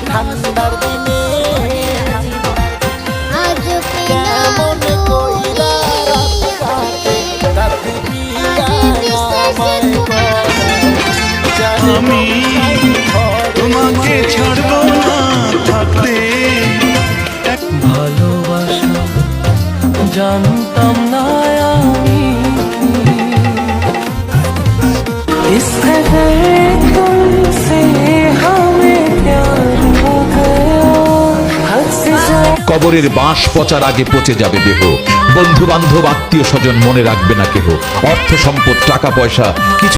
ঠান্ডার দিনে কেমন কইরা রাত কাটে তার দিবি আমায় আমি তোমাকে ছাড়বো না থাকতে। ভালোবাসা জানতাম না আমি, इस कदर तुमसे हमें प्यार हो गया, हद से ज्यादा। কবরের বাঁশ পচার আগে পচে যাবে দেহ, বন্ধু বান্ধব আত্মীয় স্বজন মনে রাখবে না কেহ, অর্থ সম্পদ টাকা পয়সা কিছু